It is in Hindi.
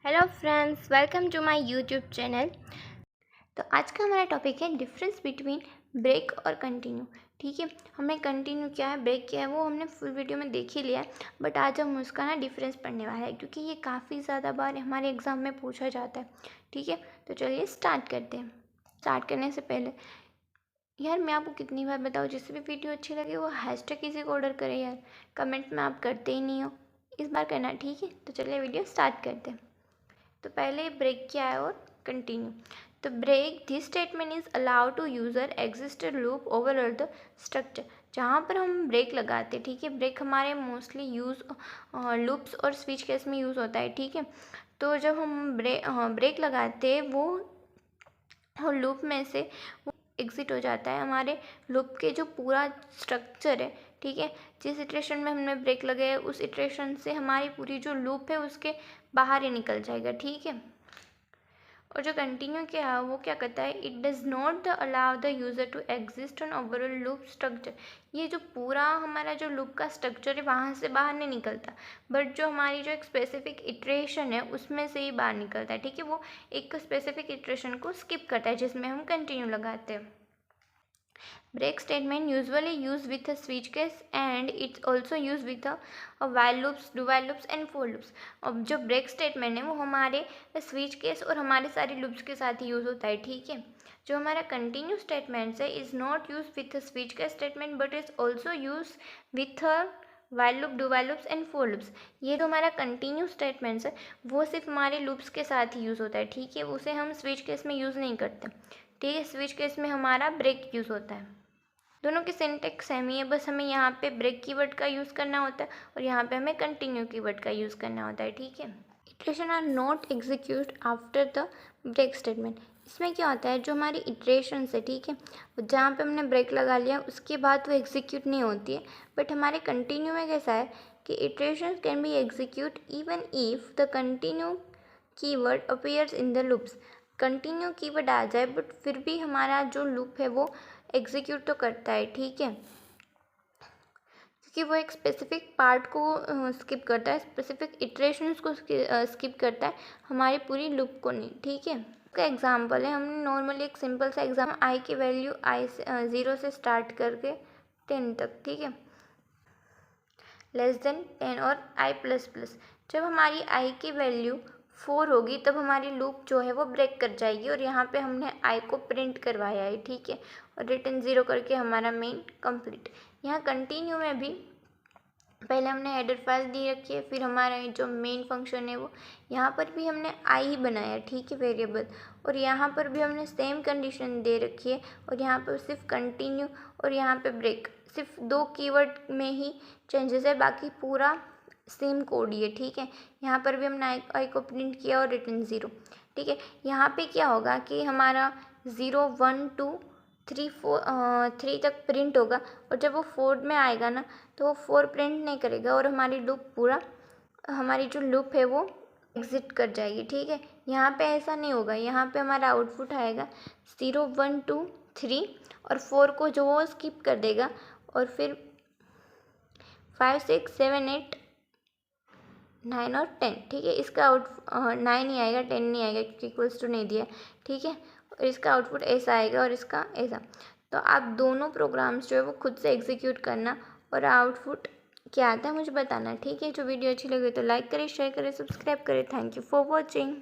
Hello friends, welcome to my YouTube channel. तो आज का हमारा टॉपिक है डिफरेंस बिटवीन ब्रेक और कंटिन्यू। ठीक है, हमने कंटिन्यू क्या है, ब्रेक क्या है, वो हमने फुल वीडियो में देख ही लिया है। बट आज हम उसका डिफरेंस पढ़ने वाला है, क्योंकि ये काफ़ी ज़्यादा बार हमारे एग्ज़ाम में पूछा जाता है। ठीक है, तो चलिए स्टार्ट करते हैं। स्टार्ट करने से पहले यार मैं आपको कितनी बार बताऊँ, जिससे भी वीडियो अच्छी लगे वो हैशटैग किसी को ऑर्डर करे यार। कमेंट में आप करते ही नहीं हो, इस बार करना। ठीक है, तो चलिए वीडियो स्टार्ट करते हैं। तो पहले ब्रेक क्या है और कंटिन्यू। तो break this statement is allowed to user existed loop over the structure. जहाँ पर हम ब्रेक लगाते हैं, ठीक है, ब्रेक हमारे मोस्टली यूज़ लूप्स और स्विच केस में यूज़ होता है। ठीक है, तो जब हम ब्रेक लगाते हैं वो लूप में से वो एग्ज़िट हो जाता है। हमारे लूप के जो पूरा स्ट्रक्चर है, ठीक है, जिस इटरेशन में हमने ब्रेक लगाया उस इटरेशन से हमारी पूरी जो लूप है उसके बाहर ही निकल जाएगा। ठीक है, और जो कंटिन्यू क्या है वो क्या करता है, it does not allow the user to exist on overall loop structure. ये जो पूरा हमारा जो लूप का स्ट्रक्चर है वहाँ से बाहर नहीं निकलता, बट जो हमारी जो एक स्पेसिफिक इटरेशन है उसमें से ही बाहर निकलता है। ठीक है, वो एक स्पेसिफिक इटरेशन को स्किप करता है जिसमें हम कंटिन्यू लगाते हैं। Break statement usually used with a switch case and it's also used with a while loops, do while loops and for loops। अब जो ब्रेक स्टेटमेंट है वो हमारे स्विच केस और हमारे सारे लूप्स के साथ ही यूज़ होता है। ठीक है, जो हमारा कंटिन्यू स्टेटमेंट्स है is not use with switch case statement but is also use with while loop, do while loops and for loops। ये जो हमारा कंटिन्यू स्टेटमेंट्स है वो सिर्फ हमारे लूप्स के साथ ही यूज़ होता है। ठीक है, उसे हम स्विच केस में यूज़ नहीं करते। ठीक है, स्विच केस में हमारा ब्रेक यूज़ होता है। दोनों की सिंटेक्स सेम ही है, बस हमें यहाँ पे ब्रेक कीवर्ड का यूज़ करना होता है और यहाँ पे हमें कंटिन्यू कीवर्ड का यूज़ करना होता है। ठीक है, iteration are not execute after the break statement. इसमें क्या होता है, जो हमारी इटरेशन है, ठीक है, जहाँ पे हमने ब्रेक लगा लिया उसके बाद वो एग्जीक्यूट नहीं होती है। बट हमारे कंटिन्यू में कैसा है कि iteration can be execute even if the continue keyword appears in the loops. Continue keyword आ जाए बट फिर भी हमारा जो लूप है वो एग्जीक्यूट तो करता है। ठीक है, क्योंकि वो एक स्पेसिफिक पार्ट को स्किप करता है, स्पेसिफिक इटरेशंस को स्किप करता है, हमारी पूरी लूप को नहीं। ठीक है, का एग्जांपल है, हमने नॉर्मली एक सिंपल सा एग्जाम आई की वैल्यू आई 0 से स्टार्ट करके 10 तक, ठीक है, लेस देन 10 और आई प्लस प्लस। जब हमारी आई की वैल्यू 4 होगी तब हमारी लूप जो है वो ब्रेक कर जाएगी और यहाँ पे हमने आई को प्रिंट करवाया है। ठीक है, और रिटर्न 0 करके हमारा मेन कंप्लीट। यहाँ कंटिन्यू में भी पहले हमने हेडर फाइल दी रखी है, फिर हमारा जो मेन फंक्शन है वो यहाँ पर भी हमने आई ही बनाया। ठीक है, वेरिएबल, और यहाँ पर भी हमने सेम कंडीशन दे रखी है और यहाँ पर सिर्फ कंटिन्यू और यहाँ पे ब्रेक, सिर्फ 2 कीवर्ड में ही चेंजेस है, बाकी पूरा सेम कोड ही है। ठीक है, यहाँ पर भी हमने आई को प्रिंट किया और रिटर्न 0। ठीक है, यहाँ पे क्या होगा कि हमारा 0 1 2 3 3 तक प्रिंट होगा और जब वो 4 में आएगा ना तो वो 4 प्रिंट नहीं करेगा और हमारी लूप पूरा, हमारी जो लूप है वो एग्ज़िट कर जाएगी। ठीक है, यहाँ पे ऐसा नहीं होगा, यहाँ पे हमारा आउटपुट आएगा 0 1 2 3 और 4 को जो वो स्किप कर देगा और फिर 5 6 7 8 9 और 10। ठीक है, इसका 9 ही आएगा, 10 नहीं आएगा क्योंकि इक्वल्स टू नहीं दिया। ठीक है, और इसका आउटपुट ऐसा आएगा और इसका ऐसा। तो आप दोनों प्रोग्राम्स जो है वो खुद से एग्जीक्यूट करना और आउटपुट क्या आता है मुझे बताना। ठीक है, जो वीडियो अच्छी लगे तो लाइक करें, शेयर करें, सब्सक्राइब करें। Thank you for watching.